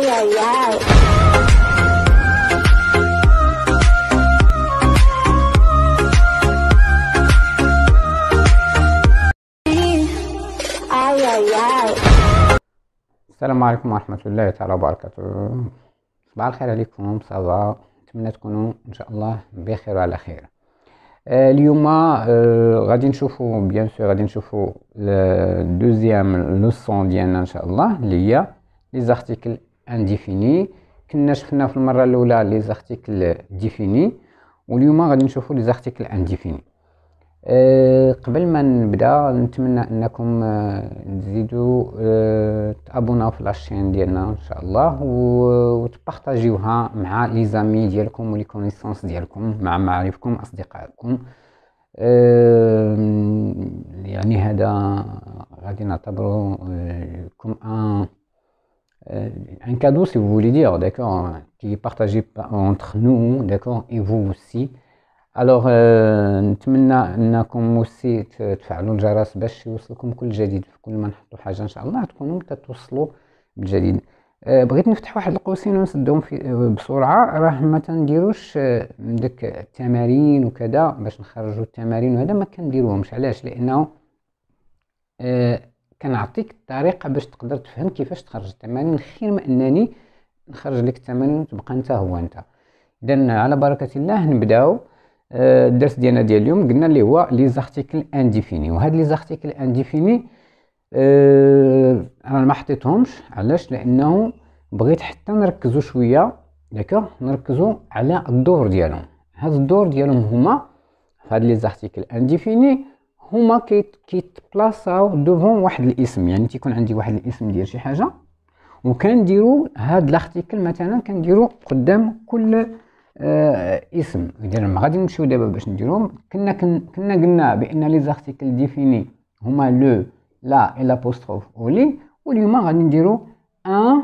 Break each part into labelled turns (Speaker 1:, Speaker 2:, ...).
Speaker 1: Ay, ay, ay. Ay, ay, ay.
Speaker 2: السلام عليكم ورحمة الله تعالى وبركاته. صباح الخير عليكم. صافا، نتمنى تكونوا ان شاء الله بخير وعلى خير. اليوم غادي نشوفوا بيان سور غادي نشوفوا الدوزيام لوسون ديالنا ان شاء الله اللي هي لي زارتيكل انديفيني. كنا شفنا في المره الاولى لي زارتيكل ديفيني، واليوم غادي نشوفوا لي زارتيكل انديفيني. قبل ما نبدا نتمنى انكم تزيدوا تابوناو في لاشين ديالنا ان شاء الله، وتبارطاجيوها مع لي زامي ديالكم ولي كونيسونس ديالكم، مع معارفكم اصدقائكم. يعني هذا غادي نعتبره كوم un cadeau si vous voulez dire, d'accord, qui est partagé entre nous, d'accord, et vous aussi. Alors نتمنى انكم aussi تفعلوا الجرس باش يوصلكم كل جديد. في كل ما نحطوا حاجه ان شاء الله تكونوا تتوصلوا بالجديد. بغيت نفتح واحد القوسين ونسدهم بسرعه. راه ما تنديروش داك التمارين وكذا باش نخرجوا التمارين، وهذا ما كنديروهمش. علاش؟ لانه كنعطيك الطريقه باش تقدر تفهم كيفاش تخرج التمارين، خير ما انني نخرج لك التمارين وتبقى انت هو انت. اذا على بركه الله نبداو الدرس ديالنا ديال اليوم. قلنا اللي هو لي زارتيكل انديفيني، وهاد لي زارتيكل انديفيني انا ما حطيتهمش. علاش؟ لانه بغيت حتى نركزوا شويه، داكوغ، نركزوا على الدور ديالهم. هاد الدور ديالهم هما هاد لي زارتيكل انديفيني هما كيتبلاصاو دوفون واحد الاسم. يعني تيكون عندي واحد الاسم ديال شي حاجه، وكنديروا هاد لارتيكل مثلا كنديروا قدام كل اسم. اذا غادي نمشيو دابا باش نديروهم. كنا قلنا بان لي زارتيكل ديفيني هما لو، لا اي لابوستروف او لي، واليوم غادي نديرو ان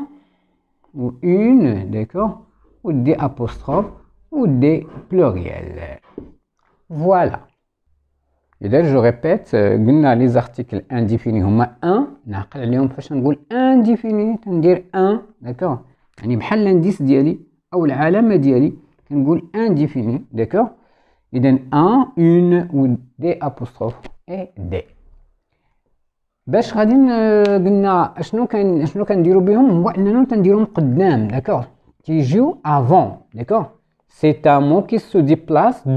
Speaker 2: و اون، داكوغ، و دي ابوستروف و دي بلوريال. فوالا. اذا جو ريبيت، قلنا لي زارتيكل انديفيني هما ان. نعقل عليهم فاش نقول انديفيني تندير ان، داكوغ، يعني بحال الانديس ديالي او العلامه ديالي كنقول انديفيني، داكوغ. اذا ان، اون و دي ابوستروف اي دي. باش غادي قلنا شنو كنديروا بهم، هو اننا تنديرهم قدام، داكوغ، تيجيو افون، داكوغ. سي ان مو كي سو ديبلاس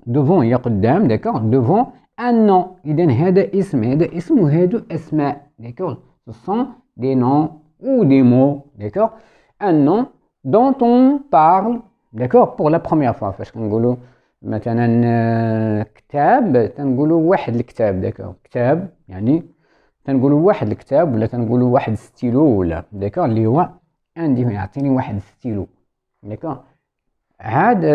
Speaker 2: دوفون هي قدام، داكوغ، دوفون ان نون. اذا هذا اسم وهادو اسماء، داكوغ. سو سون دي نون ou des mots, d'accord, un nom dont on parle, d'accord, pour la première fois. فاش كنقولوا مثلا كتاب تنقولوا واحد الكتاب، داكوغ، كتاب يعني تنقولوا واحد الكتاب، ولا تنقولوا واحد ستيلو، ولا داكوغ اللي هو عندي يعطيني واحد ستيلو، داكوغ. عاد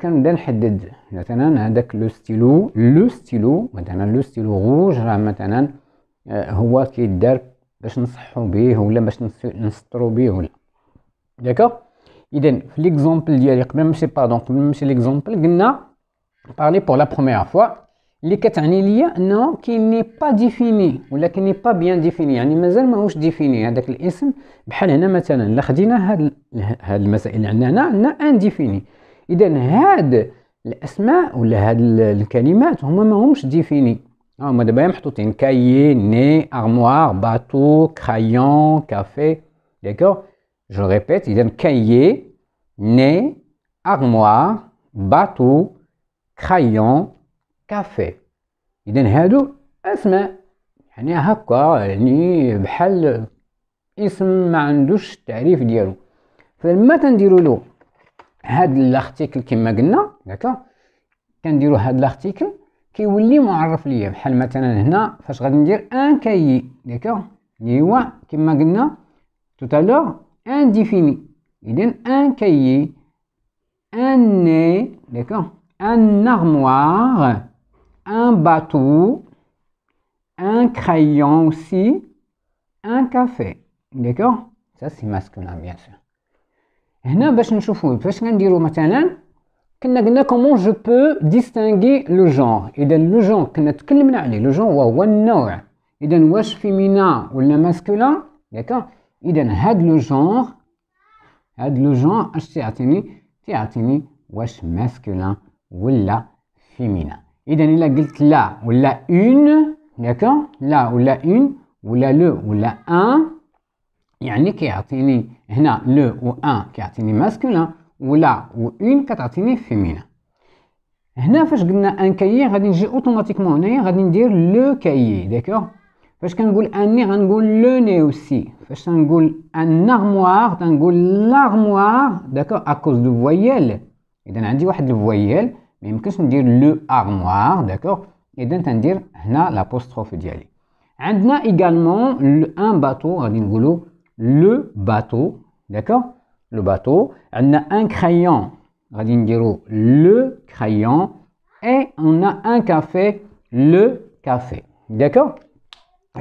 Speaker 2: كنبدا نحدد مثلا هذاك لو ستيلو مثلا لو ستيلو روج، راه مثلا هو كيدار باش نصحوا به ولا باش نسطروا به ولا، داكوغ. اذا في ليكزامبل ديالي قبل ما نمشي ليكزامبل، قلنا بارلي بور لا بروميير فوا اللي كتعني ليا انه كي ني با ديفيني ولا كي ني با بيان ديفيني، يعني مازال ماهوش ديفيني هذاك الاسم. بحال هنا مثلا الا خدينا هاد المسائل اللي عندنا انديفيني. اذا هاد الاسماء ولا هاد الكلمات هما ماهمش ديفيني، هما دابا محطوطين: كايي، ني، ارموار، باتو، كرايون، كافي، داكوغ. جو ريبيت، اذا كايي، ني، ارموار، باتو، كرايون، كافي. اذا هادو اسماء، يعني هكا، يعني بحال اسم ما عندوش التعريف ديالو. فلما تنديروا له هاد لارتيكل كما قلنا، داكوغ، كنديروا هاد لارتيكل كيولي معرف ليا. بحال مثلا هنا فاش غادي ندير ان كايي، داكوغ، اللي هو كما قلنا توتالور انديفيني. اذا ان كايي، ان ني، داكوغ، un armoire, un bateau, un crayon aussi, un café, d'accord. Ça c'est masculin bien sûr. هنا باش نشوفوا فاش كنديروا مثلا كنا قلنا comment je peux distinguer le genre. اذا لو جون كنا تكلمنا عليه، لو جون هو النوع. اذا واش فيمينا ولا ماسكولين، d'accord. اذا هاد لو جونغ هاد لو جون اش تيعطيني واش ماسكولين ولا فيمينا. اذا الا قلت لا ولا اون، داكوغ، لا ولا اون ولا لو ولا ان، يعني كيعطيني هنا لو و ان كيعطيني ماسكولين، ولا و اون كتعطيني فيمينا. هنا فاش قلنا ان كايي غادي نجي اوتوماتيكمون هنايا غادي ندير لو كايي، داكوغ. فاش كنقول اني غنقول لو ني اوسي. فاش تنقول ان ارموار تنقول لارموار، داكوغ، اكوز دو فويال. اذا عندي واحد الفويال ما يمكنش ندير لو ارموار، داكوغ. اذا تندير هنا لابوستروف ديالي. عندنا ايغالمون ان باتو غادي نقولوا لو باتو، داكوغ، لو باتو. عندنا ان كرايون غادي نديرو لو كرايون. اي اون ان كافي لو كافي، داكوغ.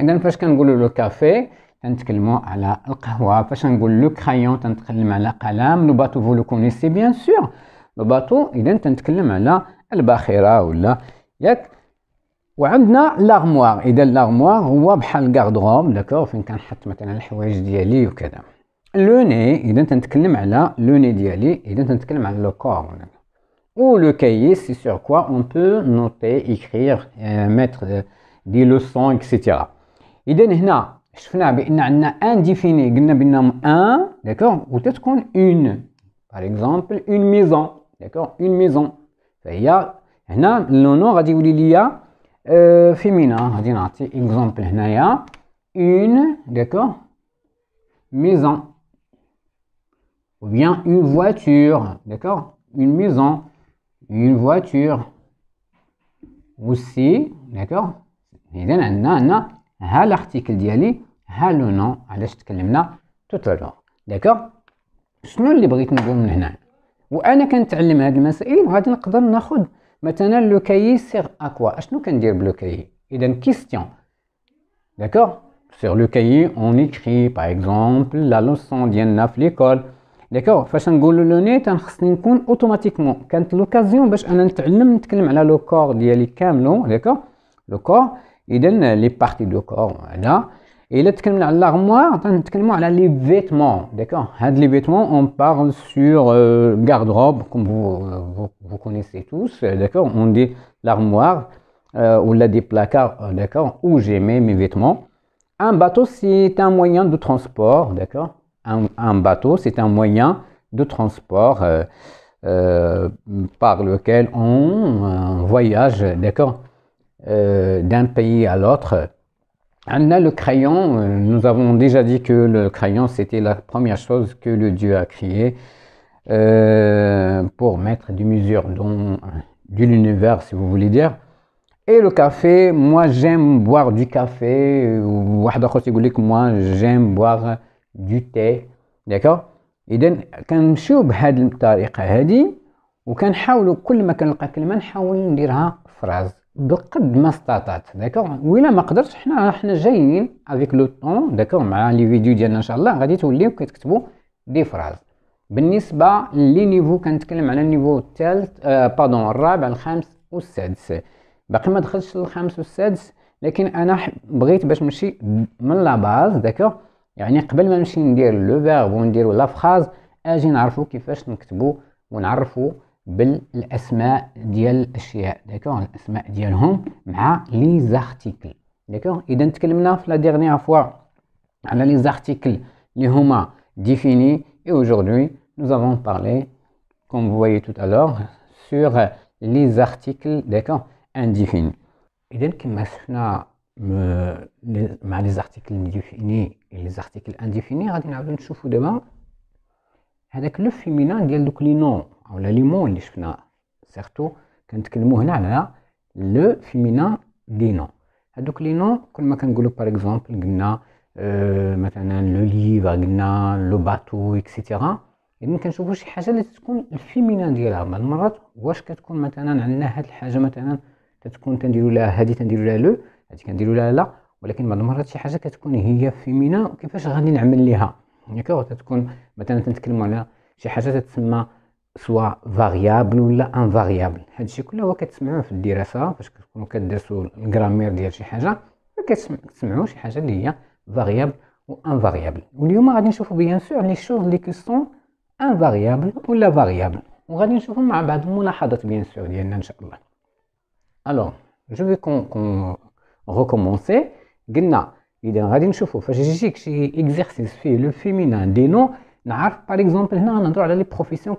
Speaker 2: اذا فاش كنقولوا لو كافي تنتكلموا على القهوه، فاش نقول لو كرايون تنتكلم على قلم. لو باتو فو لو كونيسي بيان سور، لو باتو اذا تنتكلم على الباخره ولا ياك. وعندنا لارموار. اذا لارموار هو بحال غاردروب، داكوغ، فين كنحط مثلا الحوايج ديالي وكذا. لو ني اذا تنتكلم على لو ني ديالي، اذا تنتكلم على لو كور. Ou le cahier, c'est sur quoi on peut noter, écrire, mettre des leçons, etc. إذا هنا شفنا بأن عندنا ان ديفيني، قلنا بأنهم ان، داكوغ، وتتكون اون. باغ اكزومبل اون ميزون، داكوغ، اون ميزون. فهي هنا لو نو غادي يولي ليا فيمينا. غادي نعطي اكزومبل هنايا اون، داكوغ، ميزون. ou bien une voiture, d'accord, une maison, une voiture aussi, d'accord. اذا عندنا ها l'article ديالي، ها لو نو علاش تكلمنا tout à l'heure، d'accord. شنو اللي بغيت نقول من هنا؟ وانا كنتعلم هاد المسائل غادي نقدر ناخذ مثلا لو كايي سيغ اكوا. اشنو كندير بلو كايي؟ اذا كيستيون، d'accord. sur le cahier on écrit par exemple la leçon ديالنا في ليكول، داكوغ. فاش نقولوا لو ني تنخصني نكون اوتوماتيكمون كانت لوكازيون باش انا نتكلم على لو كور ديالي كاملو، داكوغ، لو كور. اذا لي بارتي دو كور هنا. الا تكلمنا على لارموار تنتكلموا على لي فيتمون، داكوغ. هاد لي فيتمون اون بارل سور غاردروب كوم vous connaissez tous، داكوغ. اون دي لارموار ولا دي بلاكار، داكوغ، où j'ai mis mes vêtements. Un bateau c'est un moyen de transport, d'accord. Un bateau, c'est un moyen de transport par lequel on voyage, d'accord, d'un pays à l'autre. On a le crayon. Nous avons déjà dit que le crayon, c'était la première chose que le Dieu a créée pour mettre des mesures de l'univers, si vous voulez dire. Et le café, moi j'aime boire du café. Moi j'aime boire du thé، داكوغ. اذا كنمشيو بهاد الطريقه هادي وكنحاولوا كل ما كنلقى كلمه نحاول نديرها فراز بقد ما استطعت، داكوغ. وإلا ما قدرتش حنا جايين افيك لو طون، داكوغ، مع لي فيديو ديالنا ان شاء الله غادي توليو كتكتبوا دي فراز. بالنسبه لي نيفو كنتكلم على النيفو الثالث، الرابع، الخامس والسادس. باقي ما دخلتش للخامس والسادس، لكن انا بغيت باش نمشي من لا باز، داكوغ. يعني قبل ما نمشي ندير لو فيرب ونديرو لا فراز اجي نعرفو كيفاش نكتبو ونعرفو بالاسماء ديال الاشياء، داكوغ، الاسماء ديالهم مع لي زارتيكل، داكوغ. اذا تكلمنا في لا ديرنيير فوا على لي زارتيكل اللي هما définis et aujourd'hui nous avons parlé comme vous voyez tout à l'heure sur les articles، d'accord، indéfinis. اذا كما شفنا مع لي زارتيكل ديفيني لي زارتيكل انديفيني غادي نعاودو نشوفو دابا هذاك لو فيمينان ديال دوك لي نون اولا لي مون اللي شفنا. سيرتو كنتكلمو هنا على لو فيمينان دي نون. هادوك لي نون كل ما كنقولو باغ اكزومبل قلنا مثلا لو ليفر، قلنا لو باتو اكسيتيرا. اذا كنشوفو شي حاجه اللي تكون الفيمينان ديالها. بعض المرات واش كتكون مثلا عندنا هاد الحاجه مثلا كتكون تنديرو لها هادي تنديرو لها لو، هادي كنديرو لها لا، ولكن بعض المرات شي حاجه كتكون هي فيمينا وكيفاش غادي نعمل ليها، داكوغ. تتكون مثلا تنتكلموا على شي حاجه تتسمى سوا فاريابل ولا ان فاريابل. هادشي كله هو كتسمعوه في الدراسه فاش كتكونوا كدرسوا الجرامير ديال شي حاجه، كتسمعوا شي حاجه اللي هي فاريابل و ان فاريابل. واليوم غادي نشوفوا بيان سور لي شوز لي كي سون ان فاريابل ولا فاريابل. وغادي نشوفوا مع بعض الملاحظات بيان سور ديالنا ان شاء الله. الوغ جو في ريكومونسي. قلنا اذا غادي نشوفوا فاش يجيك شي اكزرسيس فيه لو فيمينان دي نو، نعرف باغ اكزومبل هنا غنهضروا على لي بروفيسيون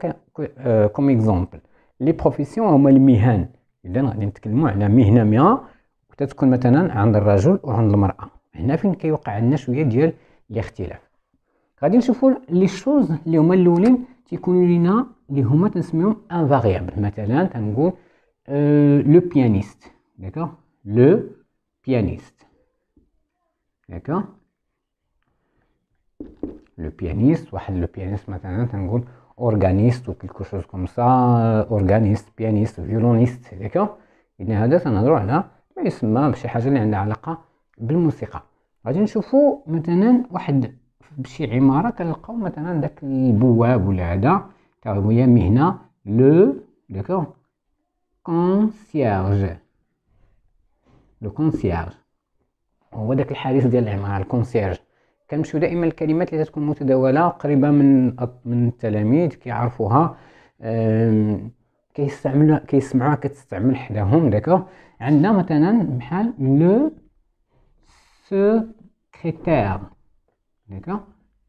Speaker 2: كوم اكزومبل. لي بروفيسيون هما المهن. اذا غادي نتكلموا على مهنه ما وتتكون مثلا عند الرجل وعند المراه. هنا فين كيوقع عندنا شويه ديال الاختلاف. غادي نشوفوا لي شوز اللي هما الاولين تيكونوا لينا اللي هما تنسميهم ان فاريابل. مثلا تنقول لو بيانيست. داكوغ، لو بيانيست. داكوغ، لو بيانيست. واحد لو بيانيست مثلا تنقول اورغانيست و كيلكو شوز كوم سا. اورغانيست، بيانيست، فيولونيست. داكوغ، اذا هذا تنهضروا على ما يسمى بشي حاجه اللي عندها علاقه بالموسيقى. غادي نشوفوا مثلا واحد بشي عماره كنلقاو مثلا داك البواب ولا هذا تا هي مهنه لو داكوغ كونسيرج. لو كونسيرج هو داك الحارس ديال العماره، الكونسيرج. كنمشيو دائما الكلمات اللي تكون متداوله قريبه من التلاميذ كيعرفوها، كيسمعوها كتستعمل حداهم. داكوغ، عندنا مثلا بحال لو سكرتير. داكوغ،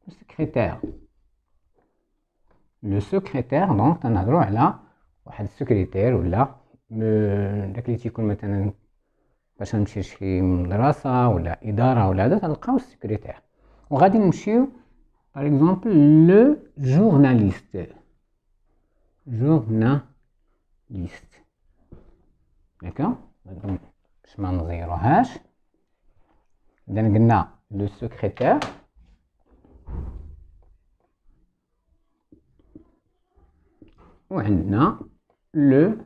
Speaker 2: لو سكرتير. لو سكرتير دونك تنهضروا على واحد السكرتير ولا داك اللي تيكون مثلا باش نمشي لشي مدرسه ولا اداره ولا هذا تلقاو السكرتير. وغادي نمشيو باغ اكزومبل لو جورناليست. جورناليست. داكوغ، باش ما نزيروهاش. اذا قلنا لو سكرتير وعندنا لو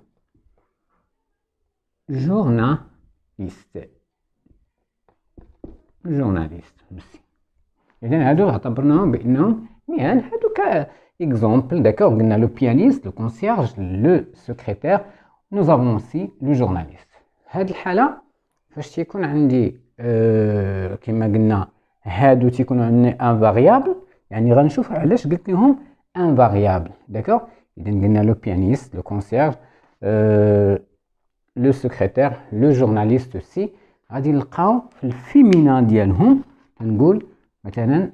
Speaker 2: جورناليست. جورناليست ميرسي. اذا هادو اعتبرناهم بانهم مهن. هادو كاكزومبل. داكوغ، قلنا لو بيانيست، لو كونسيرج، لو سكرتير، نو افون اوسي لو جورناليست. هاد الحاله فاش تيكون عندي كما قلنا هادو تيكونوا عندنا ان فاريابل، يعني غنشوف علاش قلت لهم ان فاريابل. داكوغ، اذا قلنا لو بيانيست، لو كونسيرج، لو سكرتير، لو جورناليست سي. غادي نلقاو في الفيمينان ديالهم نقول مثلا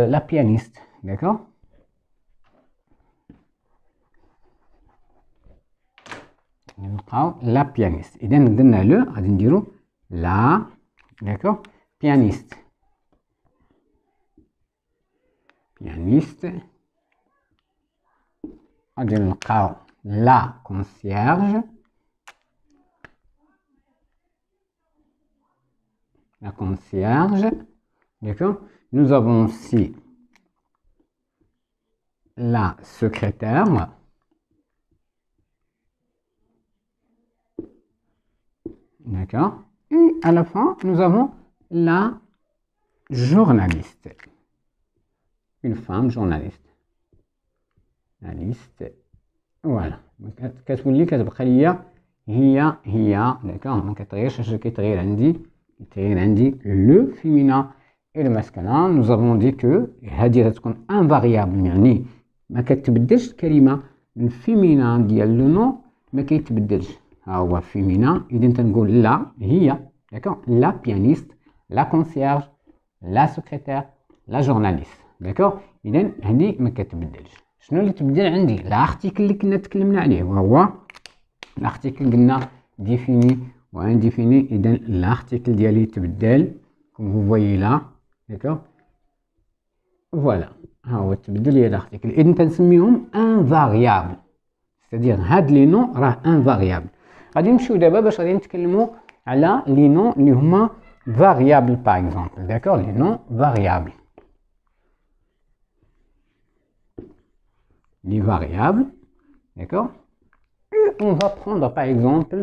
Speaker 2: لا بيانيست. داكوغ، نلقاو لا بيانيست. اذا درنا لو غادي نديرو لا. داكوغ، بيانيست. بيانيست. غادي نلقاو لا كونسيرج. La concierge. D'accord. Nous avons aussi la secrétaire. D'accord. Et à la fin, nous avons la journaliste. Une femme journaliste. La liste. Voilà. كتولي كتبقى ليا هي. داكوغ، ما كتغيرش. اش كيتغير عندي لو فيمينا et le masculin. Nous avons dit que هذه تكون ان فاريابل، يعني ما كتبدلش الكلمه. الفيمينا ديال لو نو ما كيتبدلش، ها هو فيمينا. اذا تنقول لا هي. داكوغ، لا بيانيست، لا كونسيرج، لا سكرتير، لا جورناليست. داكوغ، اذا هذه ما كتبدلش. شنو اللي تبدل عندي؟ لارتيكل اللي كنا تكلمنا عليه، وهو لارتيكل قلنا ديفيني وانديفيني. اذا لارتيكل ديالي تبدل كوم فو فويي لا. داكوغ، فوالا ها هو التبدل ديال لارتيكل. اذا تنسميهم ان فاريابل، ستادير هاد لي نو راه ان فاريابل. غادي نمشيو دابا باش غادي نتكلموا على لي نو اللي هما فاريابل باغ اكزومبل. داكوغ، لي نو فاريابل. Les variables, d'accord? Et on va prendre par exemple,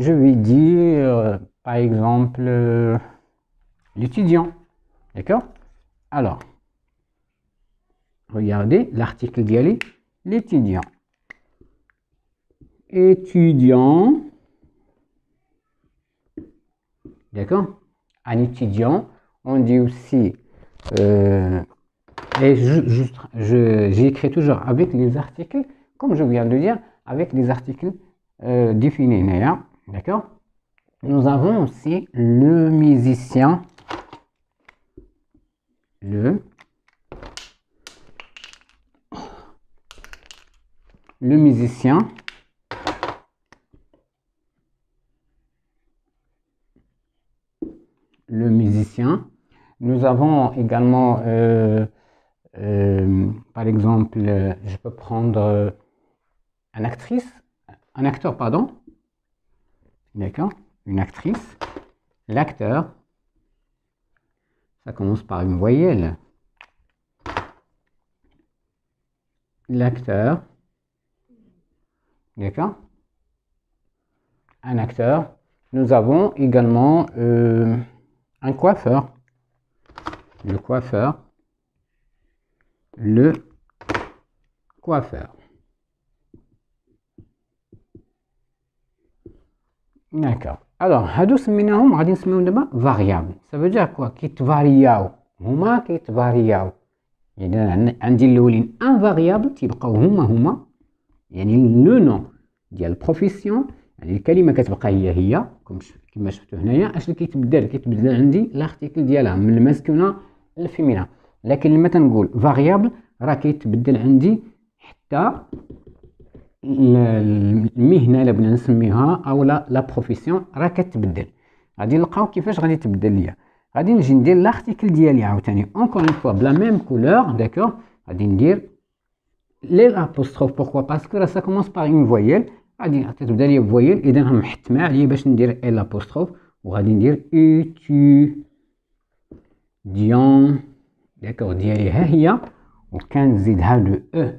Speaker 2: je vais dire par exemple l'étudiant, d'accord? Alors, regardez l'article d'Yali, l'étudiant. Étudiant, d'accord? Un étudiant, on dit aussi Et j'écris toujours avec les articles, comme je viens de dire, avec les articles définis. D'accord? Nous avons aussi le musicien. Le musicien. Le musicien. Nous avons également, par exemple, je peux prendre un acteur, pardon. D'accord? Une actrice. L'acteur. Ça commence par une voyelle. L'acteur. D'accord? Un acteur. Nous avons également un coiffeur. Le coiffeur. Le coiffeur. D'accord. Alors, هادو سميناهم غادي نسميوهم دابا variable. Ça veut dire quoi? كيتفارياو. هما كيتفارياو. يعني عندي الاولين ان فاريابل تيبقاو هما يعني لو نو ديال البروفيسيون، يعني الكلمه كتبقى هي كما شفتوا هنايا. اش اللي كيتبدل عندي لارتيكل ديالها من الماسكونا للفيمينا. لكن لما تنقول فاريابل راه كيتبدل عندي حتى المهنه اللي بغينا نسميها او لا بروفيسيون راه كتبدل. غادي نلقاو كيفاش غادي تبدل ليا. غادي نجي ندير لارتيكل ديالي عاوتاني اونكور اون فوا بلا ميم كولور. داكور؟ غادي ندير لي لابوستروف. بوركوا؟ باسكو راه سا كومونس باغ اون فويل. غادي تبدا ليا بفويل، اذا محتمه عليا باش ندير اي لابوستروف وغادي ندير ديون. داكور؟ ديالي ها هي، وكنزيدها لو او.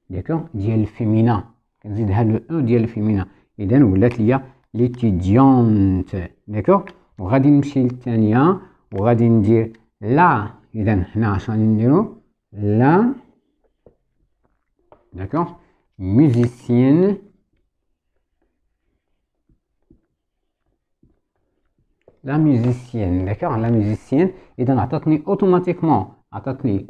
Speaker 2: داكور؟ ديال الفيمينا، كنزيدها لو او ديال الفيمينا، اذا ولات ليا ليتيديونت. داكور؟ وغادي نمشي للثانيه وغادي ندير لا. اذا هنا اش غادي نديرو؟ لا. داكور؟ musicienne. لا musicienne. داكور؟ لا musicienne. اذا عطاتني اوتوماتيكمون عطاتني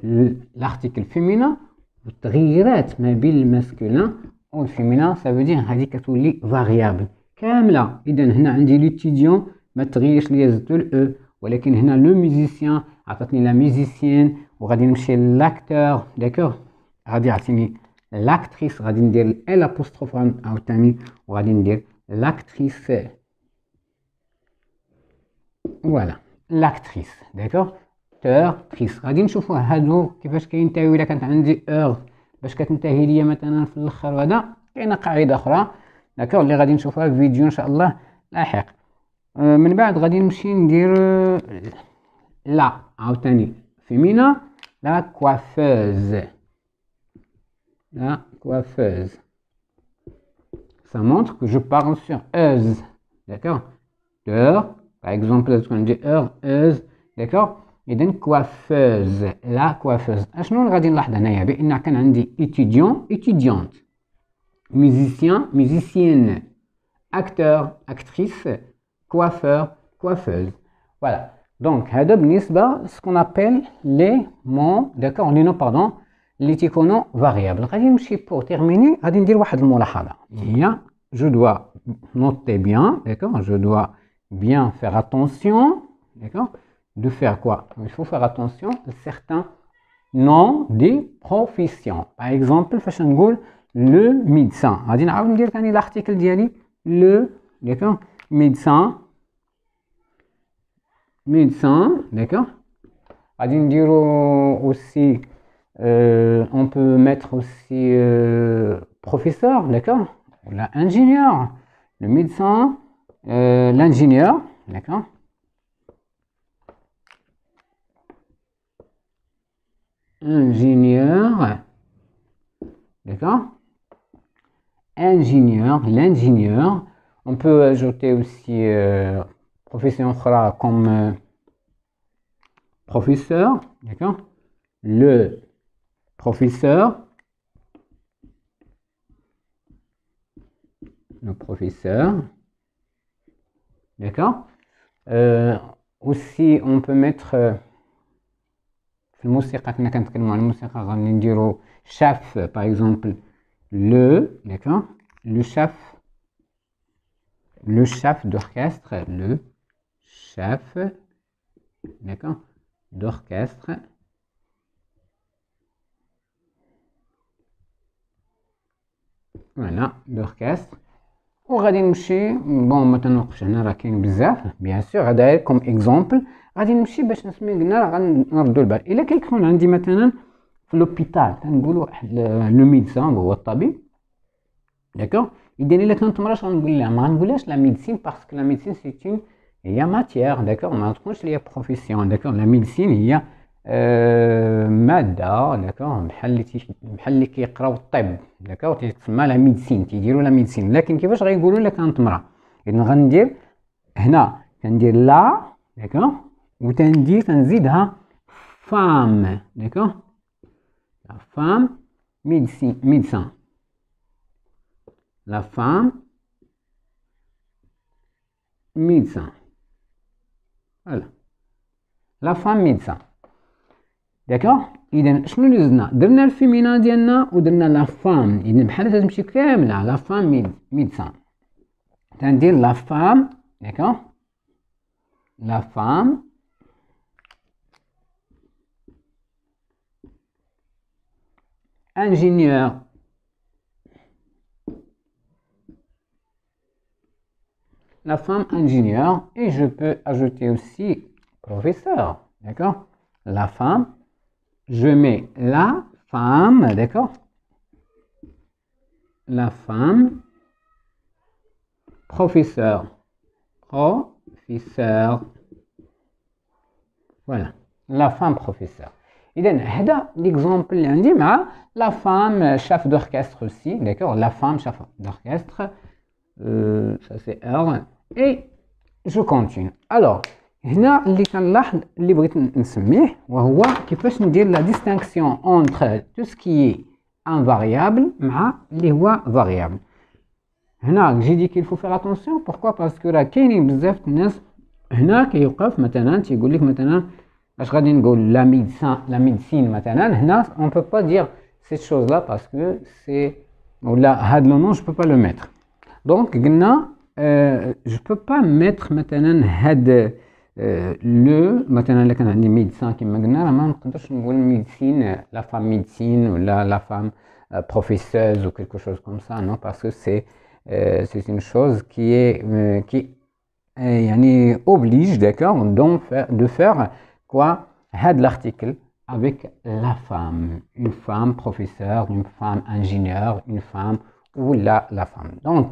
Speaker 2: لارتيكل فيمينا والتغييرات ما بين الماسكولين والفيمينا. سافو هذه كتولي فاريابل كامله. اذا هنا عندي ليتيديون ما تغيرش ليا، زدت الاو، ولكن هنا لو ميوزيسيان عطاتني لا ميوزيسيان. وغادي نمشي لاكتور. داكور؟ غادي يعطيني لاكتريس، غادي ندير ال ابوستروف عاوتاني وغادي ندير لاكتريس. فوالا لاكتريس. داكور؟ تور تريس. غادي نشوفوا هادو كيفاش كينتهيو. الا كانت عندي اور باش كتنتهي ليا مثلا في الاخر، وهذا كاينه قاعده اخرى داكور اللي غادي نشوفها في فيديو ان شاء الله لاحق. من بعد غادي نمشي ندير لا عاوتاني فيمينا، لا كوافوز. لا كوافوز. ça montre que je parle sur euse. d'accord? Heure, par exemple on dit heureuse. d'accord? اذا كوافوز، لا كوافوز. اشنو غادي نلاحظ هنايا؟ بان كان عندي étudiant étudiante، musicien musicienne، acteur actrice، coiffeur coiffeuse. voilà. donc هذا بالنسبه ce qu'on appelle les mots. d'accord؟ les noms pardon اللي تيكونوا variables. غادي نمشي pour terminer غادي ندير واحد الملاحظه هي je dois noter bien. d'accord؟ je dois bien faire attention. d'accord؟ de faire quoi? il faut faire attention à certains noms des professions. par exemple فاش نقول le médecin غادي نعاود ندير ثاني l'article ديالي le. d'accord؟ médecin d'accord. غادي نديرو aussi on peut mettre aussi professeur. d'accord? la ingénieur, le médecin, l'ingénieur. d'accord? ingénieur. d'accord? ingénieur, l'ingénieur. on peut ajouter aussi profession comme professeur. d'accord? le professeur. le professeur. d'accord? aussi on peut mettre في الموسيقى كنا كنتكلموا على الموسيقى غادي نديرو شاف باغ اكزومبل لو داكوغ لو شاف d'orchestre le chef d'accord d'orchestre voilà d'orchestre وغادي نمشي بون ما تنوقفش هنا راه كاين بزاف بيان سور هذا كوم اكزومبل غادي نمشي باش نسمي قلنا راه غنردو البال الا كيكون عندي مثلا في لوبيتال تنقولوا واحد لو ميدسان هو الطبيب داكوغ اذا الا كانت مرا غنقول لها ما غنقولهاش لا ميديسين باسكو لا ميديسين سي هي ماتيير داكوغ ما تكونش ليا بروفيسيون داكوغ لا ميديسين هي ماده داكوغ بحال اللي كيقراو الطب داكوغ تسمى لا ميديسين تيديروا لا ميديسين لكن كيفاش غيقولوا الا كانت مرا اذا غندير هنا كندير لا داكوغ تنزيدها فام داكوغ لا فام médecin la femme médecin voilà la femme médecin داكوغ اذا شنو اللي درنا الفيمينا ديالنا ودرنا لا فام اذا بحال تمشي كامله لا فام ميدسان تندير لا فام داكوغ لا فام ingénieur la femme ingénieur et je peux ajouter aussi professeur d'accord la femme je mets la femme d'accord la femme professeur voilà la femme professeur إذن هذا l'exemple اللي عندي مع la femme chef d'orchestre aussi d'accord la femme chef d'orchestre ça c'est R et je continue alors هنا اللي كنلاحظ اللي بغيت نسميه وهو كيفاش ندير la distinction entre tout ce qui est un variable مع اللي هو variable هنا j'ai dit qu'il faut faire attention pourquoi parce que راه كاينين بزاف الناس هنا كيوقف مثلا تيقول لك مثلا اش غادي نقول لا ميديسين مثلا هنا on peut pas dire cette chose là parce que c'est ولا هاد لو نون je peux pas le mettre donc قلنا je peux pas mettre مثلا هاد لو مثلا الا كان عندي ميديسان كما قلنا راه ما نقدرش نقول ميديسين لا فام ميديسين ولا لا فام professeuse ou quelque chose comme ça non parce que c'est une chose qui يعني oblige d'accord de faire quoi had l'article avec la femme une femme professeur une femme ingénieur une femme ou la femme donc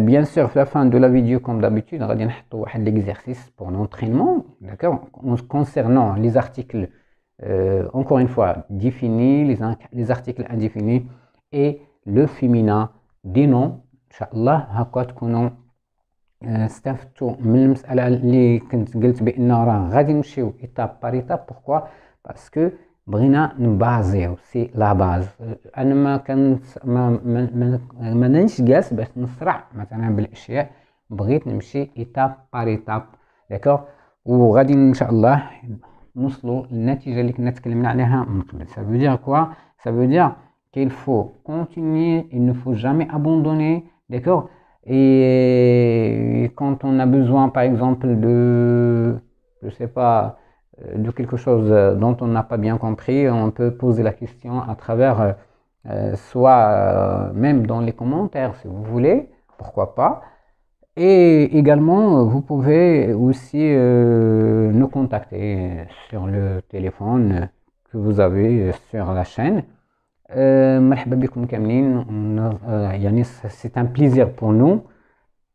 Speaker 2: bien sûr à la fin de la vidéo comme d'habitude غادي نحطوا واحد l'exercice pour l'entraînement d'accord concernant les articles encore une fois définis les articles indéfinis et le féminin des noms ان شاء الله هكا تكونوا استفدتوا من المساله اللي كنت قلت بان راه غادي نمشيو ايتاب بار ايتاب بوركوا باسكو بغينا نبازيو سي لا باز انا ما كنت ما نانيش جالس باش نسرع مثلا بالاشياء بغيت نمشي ايتاب بار ايتاب داكوغ وغادي ان شاء الله نوصلوا للنتيجه اللي كنا تكلمنا عليها من قبل ça veut dire quoi ça veut dire qu'il faut continuer il ne faut jamais abandonner d'accord et quand on a besoin par exemple de je sais pas de quelque chose dont on n'a pas bien compris on peut poser la question à travers soit même dans les commentaires si vous voulez pourquoi pas et également vous pouvez aussi nous contacter sur le téléphone que vous avez sur la chaîne مرحبا بكم كاملين يعني c'est un plaisir pour nous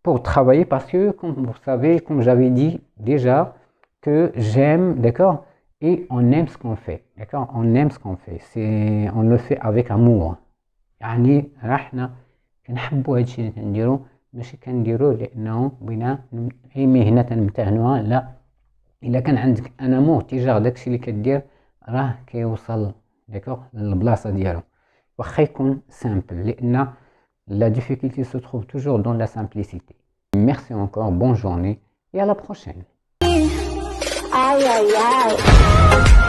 Speaker 2: pour travailler parce que comme vous savez comme j'avais dit déjà que j'aime d'accord et on aime ce qu'on fait d'accord on aime ce qu'on fait c'est on le fait avec amour يعني احنا كنحبوا هادشي اللي كنديرو ماشي كنديروه لانه بغينا اي مهنه نمتهنوها لا الا كان عندك ان امور تجاه داكشي اللي كدير راه كيوصل d'accord البلاصه ديالو واخا يكون سامبل لان la difficulté se trouve toujours dans la simplicité. Merci encore, bonne journée et à la prochaine.
Speaker 1: Aïe aïe aïe.